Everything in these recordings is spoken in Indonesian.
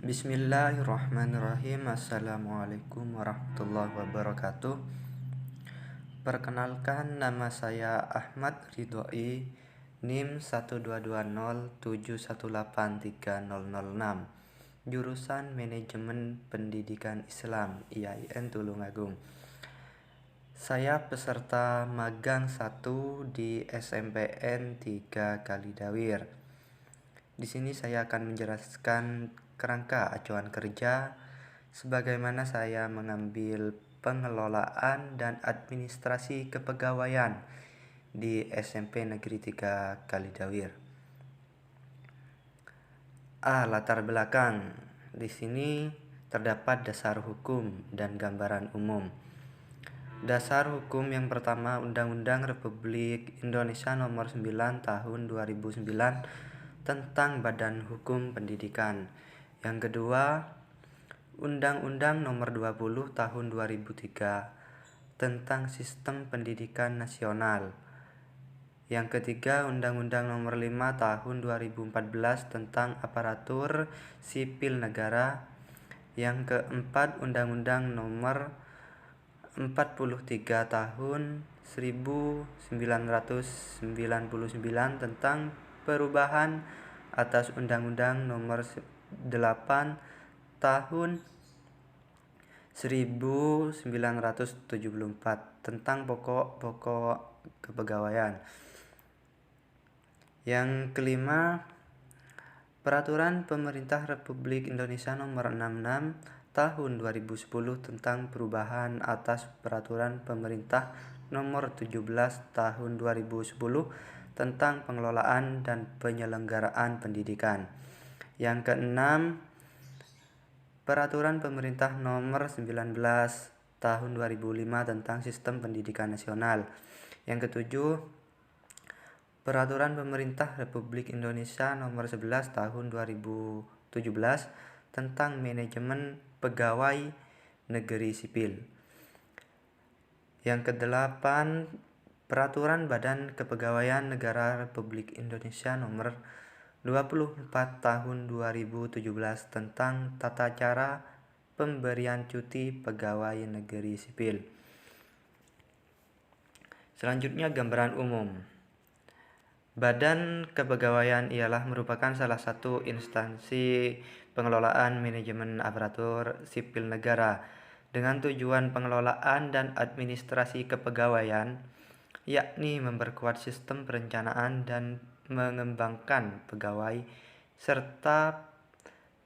Bismillahirrahmanirrahim. Assalamualaikum warahmatullahi wabarakatuh. Perkenalkan, nama saya Ahmad Ridhoi, NIM 12207183006, jurusan Manajemen Pendidikan Islam IAIN Tulungagung. Saya peserta magang 1 di SMPN 3 Kalidawir. Di sini saya akan menjelaskan kerangka acuan kerja, sebagaimana saya mengambil pengelolaan dan administrasi kepegawaian di SMP Negeri 3 Kalidawir. Latar belakang. Di sini terdapat dasar hukum dan gambaran umum. Dasar hukum yang pertama, Undang-Undang Republik Indonesia Nomor 9 Tahun 2009 tentang Badan Hukum Pendidikan. Yang kedua, Undang-Undang Nomor 20 Tahun 2003 tentang Sistem Pendidikan Nasional. Yang ketiga, Undang-Undang Nomor 5 Tahun 2014 tentang Aparatur Sipil Negara. Yang keempat, Undang-Undang Nomor 43 Tahun 1999 tentang perubahan atas Undang-Undang Nomor 8 Tahun 1974 tentang pokok-pokok kepegawaian. Yang kelima, Peraturan Pemerintah Republik Indonesia Nomor 66 Tahun 2010 tentang perubahan atas Peraturan Pemerintah Nomor 17 Tahun 2010 tentang pengelolaan dan penyelenggaraan pendidikan. Yang keenam, Peraturan Pemerintah Nomor 19 Tahun 2005 tentang Sistem Pendidikan Nasional. Yang ketujuh, Peraturan Pemerintah Republik Indonesia Nomor 11 Tahun 2017 tentang Manajemen Pegawai Negeri Sipil. Yang kedelapan, Peraturan Badan Kepegawaian Negara Republik Indonesia Nomor 24 Tahun 2017 tentang tata cara pemberian cuti pegawai negeri sipil. Selanjutnya, gambaran umum. Badan Kepegawaian ialah merupakan salah satu instansi pengelolaan manajemen aparatur sipil negara dengan tujuan pengelolaan dan administrasi kepegawaian, yakni memperkuat sistem perencanaan dan mengembangkan pegawai serta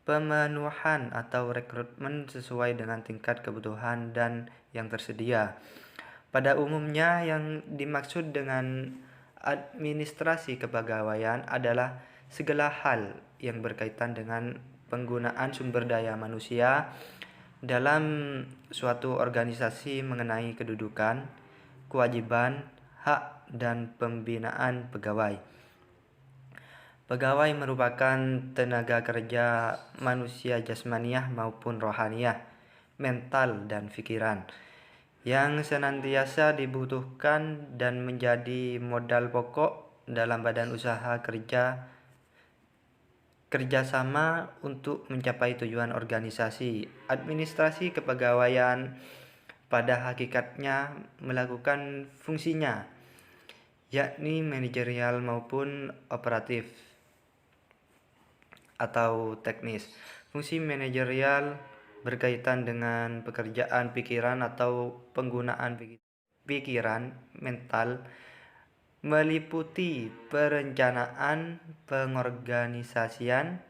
pemenuhan atau rekrutmen sesuai dengan tingkat kebutuhan dan yang tersedia. Pada umumnya, yang dimaksud dengan administrasi kepegawaian adalah segala hal yang berkaitan dengan penggunaan sumber daya manusia dalam suatu organisasi mengenai kedudukan, kewajiban, hak, dan pembinaan pegawai. Pegawai merupakan tenaga kerja manusia jasmaniah maupun rohaniah, mental, dan pikiran yang senantiasa dibutuhkan dan menjadi modal pokok dalam badan usaha kerjasama untuk mencapai tujuan organisasi. Administrasi kepegawaian pada hakikatnya melakukan fungsinya, yakni manajerial maupun operatif atau teknis. Fungsi manajerial berkaitan dengan pekerjaan pikiran atau penggunaan pikiran mental, meliputi perencanaan, pengorganisasian,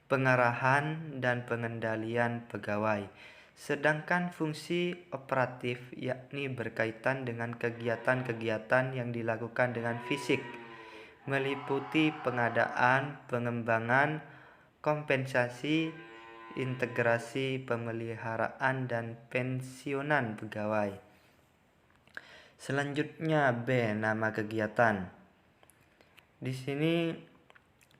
pengarahan, dan pengendalian pegawai. Sedangkan fungsi operatif yakni berkaitan dengan kegiatan-kegiatan yang dilakukan dengan fisik, meliputi pengadaan, pengembangan, kompensasi, integrasi, pemeliharaan, dan pensiunan pegawai. Selanjutnya, B. Nama kegiatan. Di sini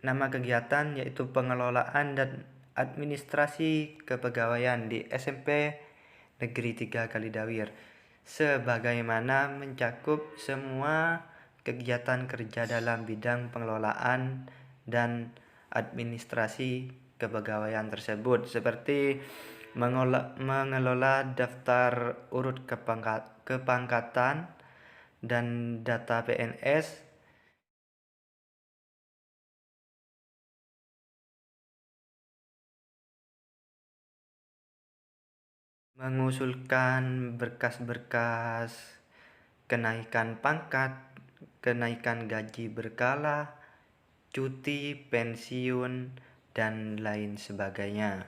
nama kegiatan yaitu pengelolaan dan administrasi kepegawaian di SMP Negeri 3 Kalidawir, sebagaimana mencakup semua kegiatan kerja dalam bidang pengelolaan dan administrasi kepegawaian tersebut, seperti mengelola daftar urut kepangkatan dan data PNS, mengusulkan berkas-berkas kenaikan pangkat, kenaikan gaji berkala, cuti, pensiun, dan lain sebagainya.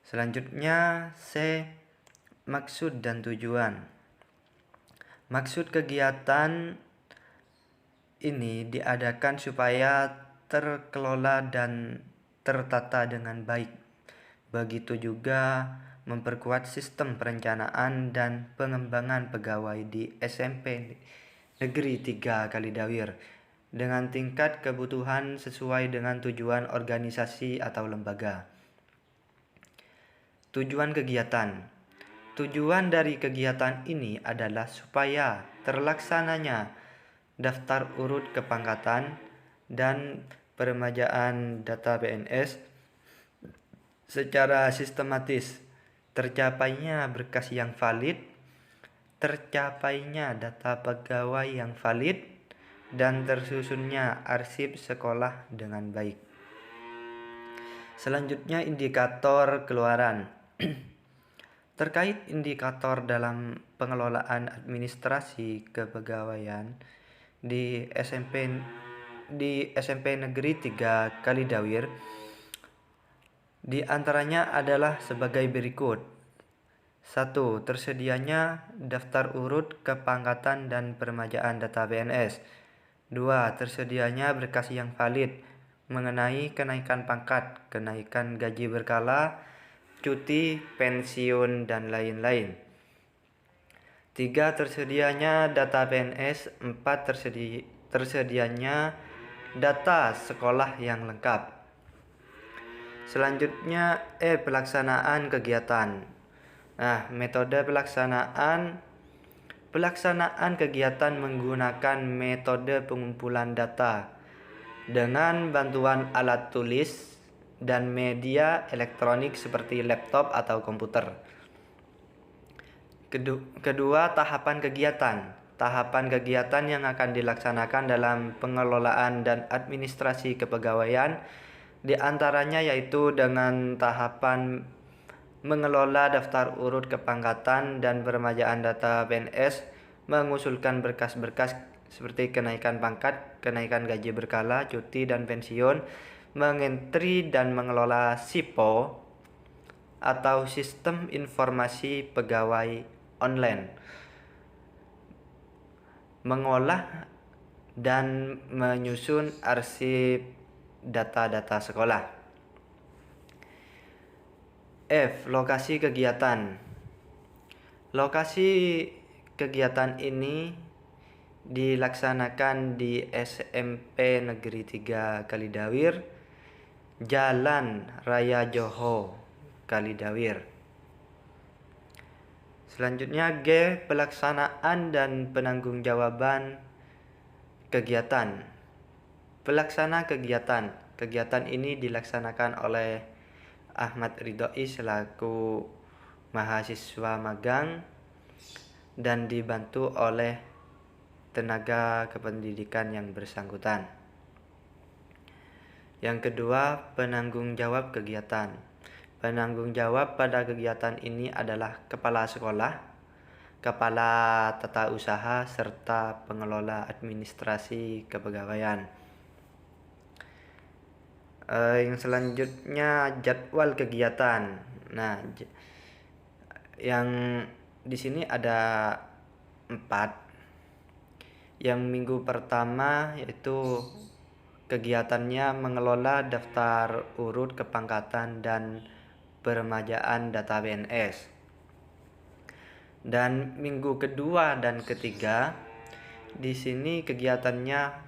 Selanjutnya, C. Maksud dan tujuan. Maksud kegiatan ini diadakan supaya terkelola dan tertata dengan baik. Begitu juga memperkuat sistem perencanaan dan pengembangan pegawai di SMP Negeri 3 Kalidawir dengan tingkat kebutuhan sesuai dengan tujuan organisasi atau lembaga. Tujuan kegiatan. Tujuan dari kegiatan ini adalah supaya terlaksananya daftar urut kepangkatan dan peremajaan data PNS secara sistematis, tercapainya berkas yang valid, tercapainya data pegawai yang valid, dan tersusunnya arsip sekolah dengan baik. Selanjutnya, indikator keluaran. Terkait indikator dalam pengelolaan administrasi kepegawaian di SMP Negeri 3 Kalidawir, di antaranya adalah sebagai berikut. 1. Tersedianya daftar urut kepangkatan dan peremajaan data PNS. 2. Tersedianya berkas yang valid mengenai kenaikan pangkat, kenaikan gaji berkala, cuti, pensiun, dan lain-lain. 3. Tersedianya data PNS. 4. Tersedianya data sekolah yang lengkap. Selanjutnya, pelaksanaan kegiatan. Metode pelaksanaan kegiatan menggunakan metode pengumpulan data dengan bantuan alat tulis dan media elektronik seperti laptop atau komputer. Kedua, tahapan kegiatan. Tahapan kegiatan yang akan dilaksanakan dalam pengelolaan dan administrasi kepegawaian di antaranya yaitu dengan tahapan mengelola daftar urut kepangkatan dan peremajaan data PNS, mengusulkan berkas-berkas seperti kenaikan pangkat, kenaikan gaji berkala, cuti, dan pensiun, mengentri dan mengelola SIPO atau Sistem Informasi Pegawai Online, mengolah dan menyusun arsip data-data sekolah. F. Lokasi kegiatan. Lokasi kegiatan ini dilaksanakan di SMP Negeri 3 Kalidawir, Jalan Raya Johor, Kalidawir. Selanjutnya, G. Pelaksanaan dan penanggung-jawaban kegiatan. Pelaksana kegiatan. Kegiatan ini dilaksanakan oleh Ahmad Ridhoi selaku mahasiswa magang dan dibantu oleh tenaga kependidikan yang bersangkutan. Yang kedua, penanggung jawab kegiatan. Penanggung jawab pada kegiatan ini adalah kepala sekolah, kepala tata usaha, serta pengelola administrasi kepegawaian. Yang selanjutnya, jadwal kegiatan. Yang di sini ada 4. Yang minggu pertama yaitu kegiatannya mengelola daftar urut kepangkatan dan peremajaan data PNS. Dan minggu kedua dan ketiga, di sini kegiatannya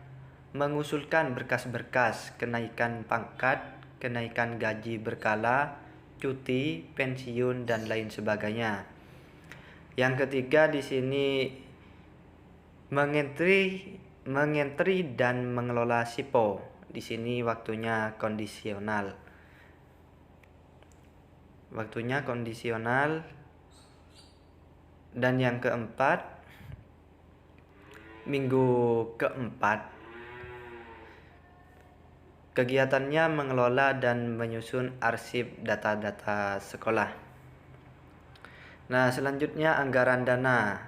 mengusulkan berkas-berkas kenaikan pangkat, kenaikan gaji berkala, cuti, pensiun, dan lain sebagainya. Yang ketiga di sini mengentri dan mengelola SIPO. di sini waktunya kondisional. Waktunya kondisional. Dan yang keempat, minggu keempat, kegiatannya mengelola dan menyusun arsip data-data sekolah. Nah, selanjutnya anggaran dana.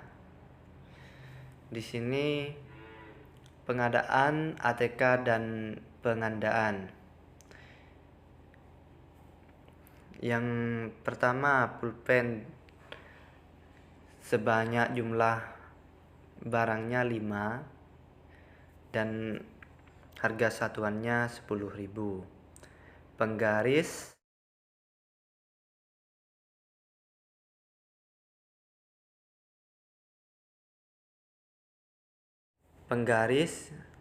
Di sini pengadaan ATK dan pengandaan. Yang pertama, pulpen sebanyak jumlah barangnya 5 dan harga satuannya 10.000. Penggaris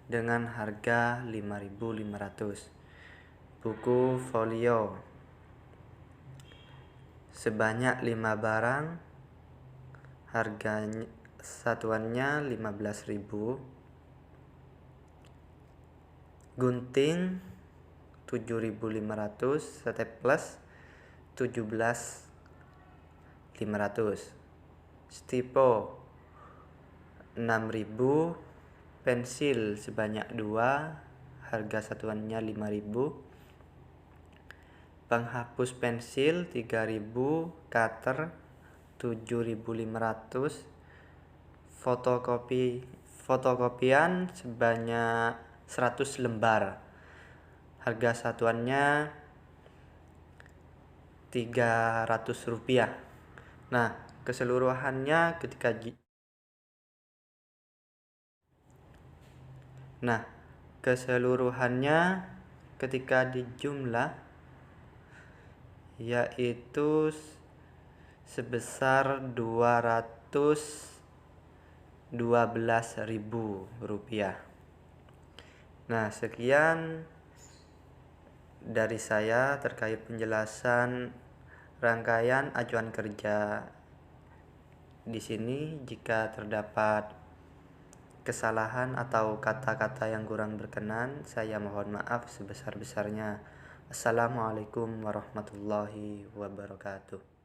dengan harga 5.500. Buku folio sebanyak 5 barang, harganya satuannya 15.000. Gunting 7.500, staples 17.500. Stipo 6.000, pensil sebanyak 2, harga satuannya 5.000. Penghapus pensil 3.000, cutter 7.500. Fotokopian sebanyak 100 lembar. Harga satuannya Rp300. Nah, keseluruhannya ketika dijumlah yaitu sebesar Rp212.000. Nah, sekian dari saya terkait penjelasan rangkaian acuan kerja di sini. Jika terdapat kesalahan atau kata-kata yang kurang berkenan, saya mohon maaf sebesar-besarnya. Assalamualaikum warahmatullahi wabarakatuh.